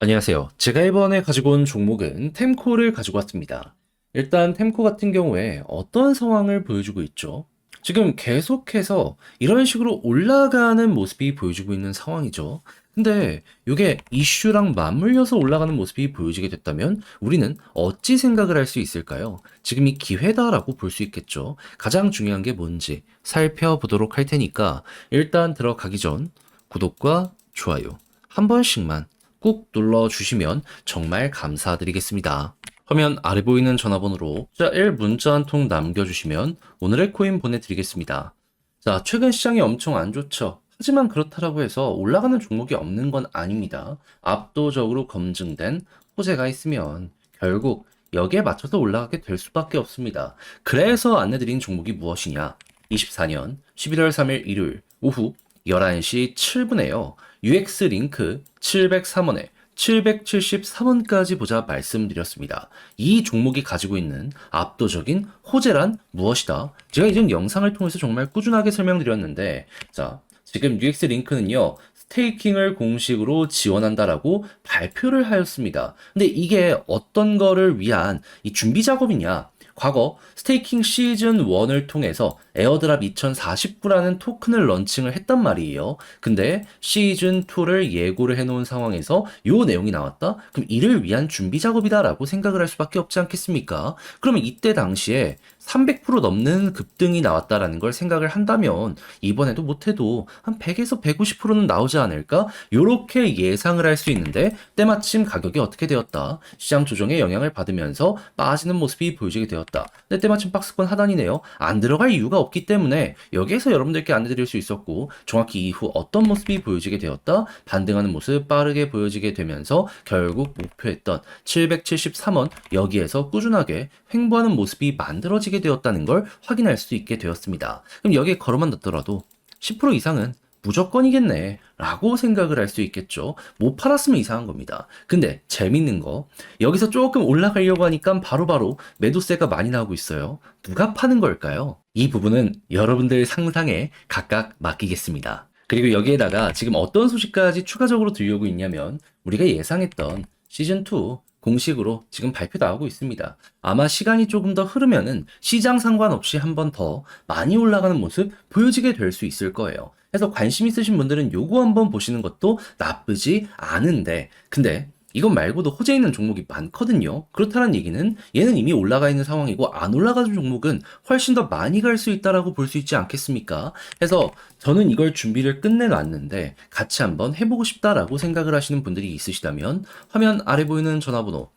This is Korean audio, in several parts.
안녕하세요. 제가 이번에 가지고 온 종목은 템코를 가지고 왔습니다. 일단 템코 같은 경우에 어떤 상황을 보여주고 있죠? 지금 계속해서 이런 식으로 올라가는 모습이 보여주고 있는 상황이죠. 근데 이게 이슈랑 맞물려서 올라가는 모습이 보여지게 됐다면 우리는 어찌 생각을 할 수 있을까요? 지금이 기회다라고 볼 수 있겠죠. 가장 중요한 게 뭔지 살펴보도록 할 테니까 일단 들어가기 전 구독과 좋아요 한 번씩만 꾹 눌러주시면 정말 감사드리겠습니다. 화면 아래 보이는 전화번호로 숫자 1 문자 한 통 남겨주시면 오늘의 코인 보내드리겠습니다. 자, 최근 시장이 엄청 안 좋죠. 하지만 그렇다고 해서 올라가는 종목이 없는 건 아닙니다. 압도적으로 검증된 호재가 있으면 결국 여기에 맞춰서 올라가게 될 수밖에 없습니다. 그래서 안내드린 종목이 무엇이냐? 24년 11월 3일 일요일 오후 11시 7분에요. UX 링크 703원에 773원까지 보자 말씀드렸습니다. 이 종목이 가지고 있는 압도적인 호재란 무엇이다? 제가 이전 영상을 통해서 정말 꾸준하게 설명드렸는데, 자, 지금 UX 링크는요, 스테이킹을 공식으로 지원한다라고 발표를 하였습니다. 근데 이게 어떤 거를 위한 이 준비 작업이냐? 과거 스테이킹 시즌 1을 통해서 에어드랍 2049라는 토큰을 런칭을 했단 말이에요. 근데 시즌 2를 예고를 해놓은 상황에서 요 내용이 나왔다? 그럼 이를 위한 준비 작업이다라고 생각을 할 수밖에 없지 않겠습니까? 그러면 이때 당시에 300% 넘는 급등이 나왔다라는 걸 생각을 한다면 이번에도 못해도 한 100에서 150%는 나오지 않을까? 요렇게 예상을 할 수 있는데 때마침 가격이 어떻게 되었다? 시장 조정에 영향을 받으면서 빠지는 모습이 보여지게 되었다. 근데 때마침 박스권 하단이네요. 안 들어갈 이유가 없기 때문에 여기에서 여러분들께 안내드릴 수 있었고 정확히 이후 어떤 모습이 보여지게 되었다? 반등하는 모습 빠르게 보여지게 되면서 결국 목표했던 773원 여기에서 꾸준하게 횡보하는 모습이 만들어지게 되었다는 걸 확인할 수 있게 되었습니다. 그럼 여기에 걸어만 뒀더라도 10% 이상은 무조건이겠네 라고 생각을 할 수 있겠죠. 못 팔았으면 이상한 겁니다. 근데 재밌는 거 여기서 조금 올라가려고 하니까 바로바로 매도세가 많이 나오고 있어요. 누가 파는 걸까요? 이 부분은 여러분들 상상에 각각 맡기겠습니다. 그리고 여기에다가 지금 어떤 소식까지 추가적으로 들려오고 있냐면 우리가 예상했던 시즌2 공식으로 지금 발표 나오고 있습니다. 아마 시간이 조금 더 흐르면은 시장 상관없이 한 번 더 많이 올라가는 모습 보여지게 될 수 있을 거예요. 그래서 관심 있으신 분들은 요거 한번 보시는 것도 나쁘지 않은데, 근데 이것 말고도 호재 있는 종목이 많거든요. 그렇다는 얘기는 얘는 이미 올라가 있는 상황이고 안 올라가는 종목은 훨씬 더 많이 갈 수 있다라고 볼 수 있지 않겠습니까? 그래서 저는 이걸 준비를 끝내놨는데 같이 한번 해보고 싶다라고 생각을 하시는 분들이 있으시다면 화면 아래 보이는 전화번호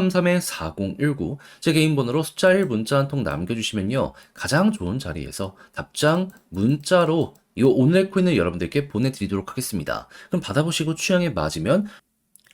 010-2533-4019 제 개인 번호로 숫자 1 문자 한 통 남겨주시면요. 가장 좋은 자리에서 답장 문자로 이 오늘의 코인을 여러분들께 보내드리도록 하겠습니다. 그럼 받아보시고 취향에 맞으면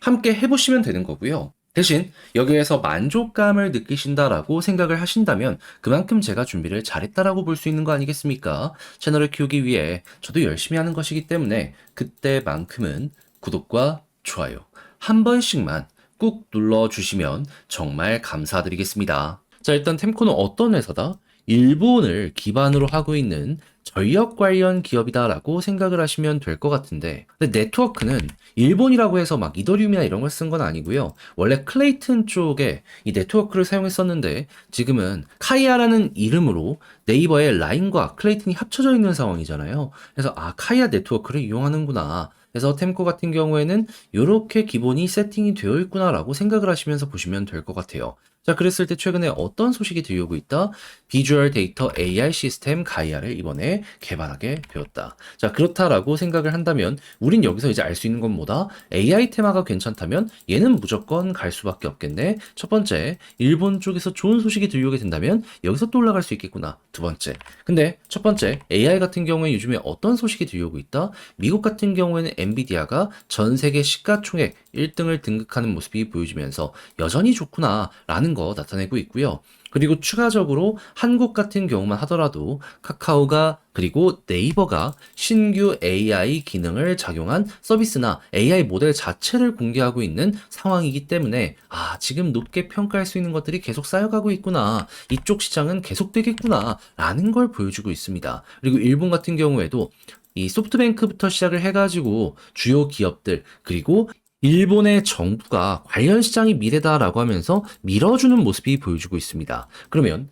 함께 해보시면 되는 거고요. 대신 여기에서 만족감을 느끼신다라고 생각을 하신다면 그만큼 제가 준비를 잘했다라고 볼 수 있는 거 아니겠습니까? 채널을 키우기 위해 저도 열심히 하는 것이기 때문에 그때만큼은 구독과 좋아요 한 번씩만 꾹 눌러주시면 정말 감사드리겠습니다. 자, 일단 템코는 어떤 회사다? 일본을 기반으로 하고 있는 전력 관련 기업이다라고 생각을 하시면 될 것 같은데, 근데 네트워크는 일본이라고 해서 막 이더리움이나 이런 걸 쓴 건 아니고요. 원래 클레이튼 쪽에 이 네트워크를 사용했었는데 지금은 카이아라는 이름으로 네이버에 라인과 클레이튼이 합쳐져 있는 상황이잖아요. 그래서 아, 카이아 네트워크를 이용하는구나. 그래서 템코 같은 경우에는 이렇게 기본이 세팅이 되어 있구나라고 생각을 하시면서 보시면 될 것 같아요. 자, 그랬을 때 최근에 어떤 소식이 들려오고 있다? 비주얼 데이터 AI 시스템 가이아를 이번에 개발하게 되었다. 자, 그렇다라고 생각을 한다면 우린 여기서 이제 알 수 있는 건 뭐다? AI 테마가 괜찮다면 얘는 무조건 갈 수밖에 없겠네. 첫 번째, 일본 쪽에서 좋은 소식이 들려오게 된다면 여기서 또 올라갈 수 있겠구나. 두 번째. 근데 첫 번째, AI 같은 경우에 요즘에 어떤 소식이 들려오고 있다? 미국 같은 경우에는 엔비디아가 전 세계 시가총액 1등을 등극하는 모습이 보여지면서 여전히 좋구나 라는 거 나타내고 있고요. 그리고 추가적으로 한국 같은 경우만 하더라도 카카오가 그리고 네이버가 신규 AI 기능을 작용한 서비스나 AI 모델 자체를 공개하고 있는 상황이기 때문에 아, 지금 높게 평가할 수 있는 것들이 계속 쌓여가고 있구나. 이쪽 시장은 계속되겠구나 라는 걸 보여주고 있습니다. 그리고 일본 같은 경우에도 이 소프트뱅크부터 시작을 해가지고 주요 기업들 그리고 일본의 정부가 관련 시장이 미래다라고 하면서 밀어주는 모습이 보여주고 있습니다. 그러면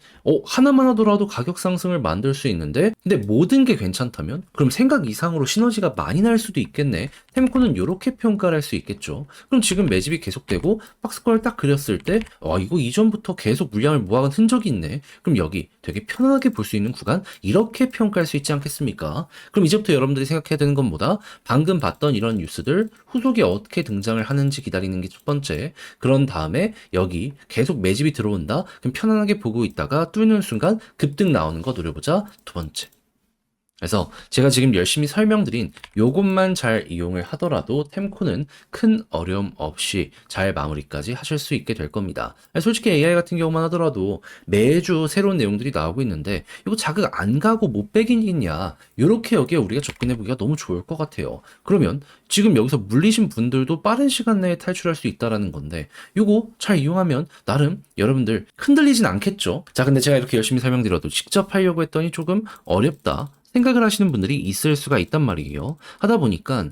하나만 하더라도 가격 상승을 만들 수 있는데 근데 모든 게 괜찮다면 그럼 생각 이상으로 시너지가 많이 날 수도 있겠네. 템코는 이렇게 평가를 할 수 있겠죠. 그럼 지금 매집이 계속되고 박스권을 딱 그렸을 때 이거 이전부터 계속 물량을 모아간 흔적이 있네. 그럼 여기 되게 편안하게 볼 수 있는 구간 이렇게 평가할 수 있지 않겠습니까? 그럼 이제부터 여러분들이 생각해야 되는 건 뭐다? 방금 봤던 이런 뉴스들 후속에 어떻게 등장을 하는지 기다리는 게 첫 번째. 그런 다음에 여기 계속 매집이 들어온다. 그럼 편안하게 보고 있다가 뚫는 순간 급등 나오는 거 노려보자. 두 번째. 그래서 제가 지금 열심히 설명드린 요것만 잘 이용을 하더라도 템코는 큰 어려움 없이 잘 마무리까지 하실 수 있게 될 겁니다. 솔직히 AI 같은 경우만 하더라도 매주 새로운 내용들이 나오고 있는데 이거 자극 안 가고 못 빼기겠냐 이렇게 여기에 우리가 접근해 보기가 너무 좋을 것 같아요. 그러면 지금 여기서 물리신 분들도 빠른 시간 내에 탈출할 수 있다라는 건데 요거 잘 이용하면 나름 여러분들 흔들리진 않겠죠. 자, 근데 제가 이렇게 열심히 설명드려도 직접 하려고 했더니 조금 어렵다 생각을 하시는 분들이 있을 수가 있단 말이에요. 하다 보니까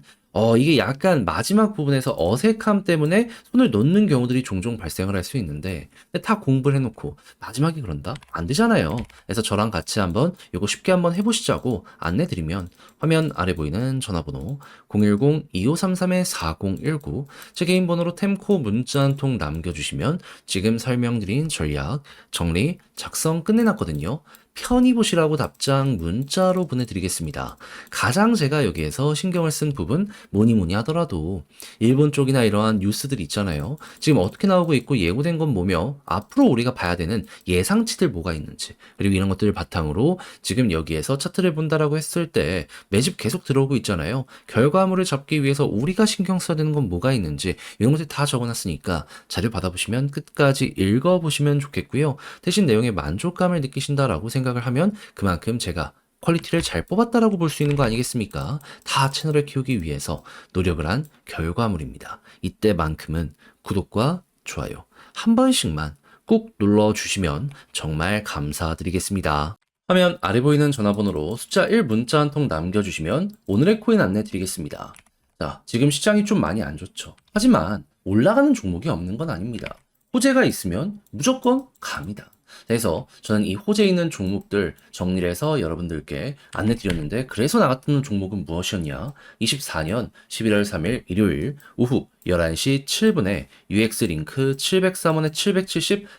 이게 약간 마지막 부분에서 어색함 때문에 손을 놓는 경우들이 종종 발생을 할 수 있는데 근데 다 공부를 해놓고 마지막에 그런다? 안 되잖아요. 그래서 저랑 같이 한번 이거 쉽게 한번 해보시자고 안내드리면 화면 아래 보이는 전화번호 010-2533-4019 제 개인 번호로 템코 문자 한 통 남겨주시면 지금 설명드린 전략 정리 작성 끝내놨거든요. 편히 보시라고 답장 문자로 보내드리겠습니다. 가장 제가 여기에서 신경을 쓴 부분 뭐니 하더라도 일본 쪽이나 이러한 뉴스들 있잖아요. 지금 어떻게 나오고 있고 예고된 건 뭐며 앞으로 우리가 봐야 되는 예상치들 뭐가 있는지 그리고 이런 것들을 바탕으로 지금 여기에서 차트를 본다라고 했을 때 매집 계속 들어오고 있잖아요. 결과물을 잡기 위해서 우리가 신경 써야 되는 건 뭐가 있는지 이런 것들 다 적어놨으니까 자료 받아보시면 끝까지 읽어보시면 좋겠고요. 대신 내용에 만족감을 느끼신다라고 생각을 하면 그만큼 제가 퀄리티를 잘 뽑았다라고 볼 수 있는 거 아니겠습니까? 다 채널을 키우기 위해서 노력을 한 결과물입니다. 이때만큼은 구독과 좋아요 한 번씩만 꼭 눌러주시면 정말 감사드리겠습니다. 화면 아래 보이는 전화번호로 숫자 1 문자 한 통 남겨주시면 오늘의 코인 안내 드리겠습니다. 자, 지금 시장이 좀 많이 안 좋죠. 하지만 올라가는 종목이 없는 건 아닙니다. 호재가 있으면 무조건 갑니다. 그래서 저는 이 호재 있는 종목들 정리를 해서 여러분들께 안내 드렸는데 그래서 나갔던 종목은 무엇이었냐? 24년 11월 3일 일요일 오후 11시 7분에 UX링크 703원에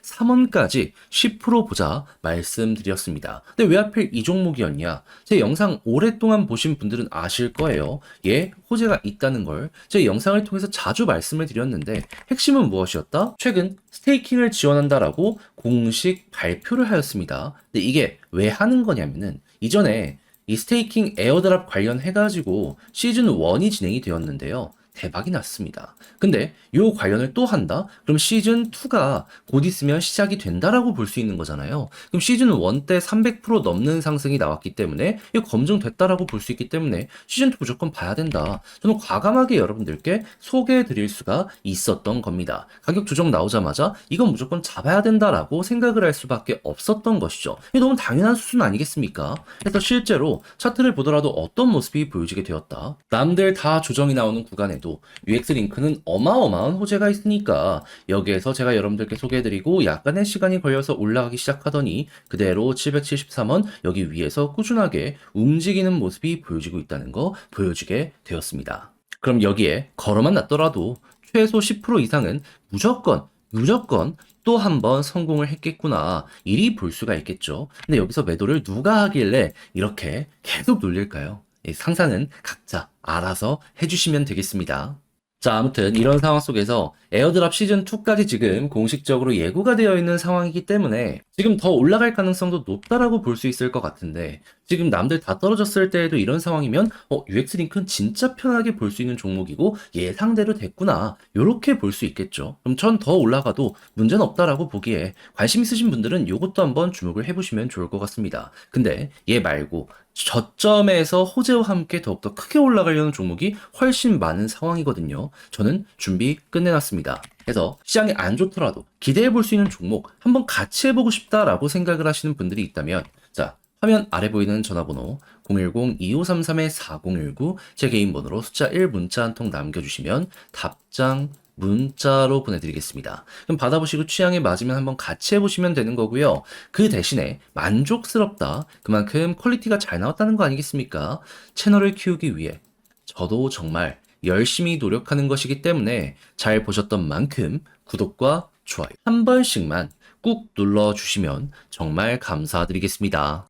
773원까지 10% 보자 말씀드렸습니다. 근데 왜 하필 이 종목이었냐? 제 영상 오랫동안 보신 분들은 아실 거예요. 얘 호재가 있다는 걸 제 영상을 통해서 자주 말씀을 드렸는데 핵심은 무엇이었다? 최근 스테이킹을 지원한다라고 공식 발표를 하였습니다. 근데 이게 왜 하는 거냐면은 이전에 이 스테이킹 에어드랍 관련해가지고 시즌 1이 진행이 되었는데요. 대박이 났습니다. 근데 요 관련을 또 한다? 그럼 시즌 2가 곧 있으면 시작이 된다라고 볼 수 있는 거잖아요. 그럼 시즌 1 때 300% 넘는 상승이 나왔기 때문에 이거 검증됐다라고 볼 수 있기 때문에 시즌 2 무조건 봐야 된다. 저는 과감하게 여러분들께 소개해 드릴 수가 있었던 겁니다. 가격 조정 나오자마자 이건 무조건 잡아야 된다라고 생각을 할 수밖에 없었던 것이죠. 이게 너무 당연한 수준 아니겠습니까? 그래서 실제로 차트를 보더라도 어떤 모습이 보여지게 되었다. 남들 다 조정이 나오는 구간에도 UX링크는 어마어마한 호재가 있으니까 여기에서 제가 여러분들께 소개해드리고 약간의 시간이 걸려서 올라가기 시작하더니 그대로 773원 여기 위에서 꾸준하게 움직이는 모습이 보여지고 있다는 거 보여주게 되었습니다. 그럼 여기에 걸어만 놨더라도 최소 10% 이상은 무조건 또 한 번 성공을 했겠구나 이리 볼 수가 있겠죠. 근데 여기서 매도를 누가 하길래 이렇게 계속 놀릴까요? 상상은 각자 알아서 해주시면 되겠습니다. 자, 아무튼 이런 상황 속에서 에어드랍 시즌2까지 지금 공식적으로 예고가 되어 있는 상황이기 때문에 지금 더 올라갈 가능성도 높다라고 볼 수 있을 것 같은데 지금 남들 다 떨어졌을 때에도 이런 상황이면 UX링크는 진짜 편하게 볼 수 있는 종목이고 예상대로 됐구나 요렇게 볼 수 있겠죠. 그럼 전 더 올라가도 문제는 없다라고 보기에 관심 있으신 분들은 요것도 한번 주목을 해보시면 좋을 것 같습니다. 근데 얘 말고 저점에서 호재와 함께 더욱더 크게 올라가려는 종목이 훨씬 많은 상황이거든요. 저는 준비 끝내놨습니다. 그래서 시장이 안 좋더라도 기대해 볼 수 있는 종목 한번 같이 해보고 싶다라고 생각을 하시는 분들이 있다면 자, 화면 아래 보이는 전화번호 010-2533-4019 제 개인 번호로 숫자 1 문자 한 통 남겨주시면 답장 문자로 보내드리겠습니다. 그럼 받아보시고 취향에 맞으면 한번 같이 해보시면 되는 거고요. 그 대신에 만족스럽다, 그만큼 퀄리티가 잘 나왔다는 거 아니겠습니까? 채널을 키우기 위해 저도 정말 열심히 노력하는 것이기 때문에 잘 보셨던 만큼 구독과 좋아요 한 번씩만 꾹 눌러주시면 정말 감사드리겠습니다.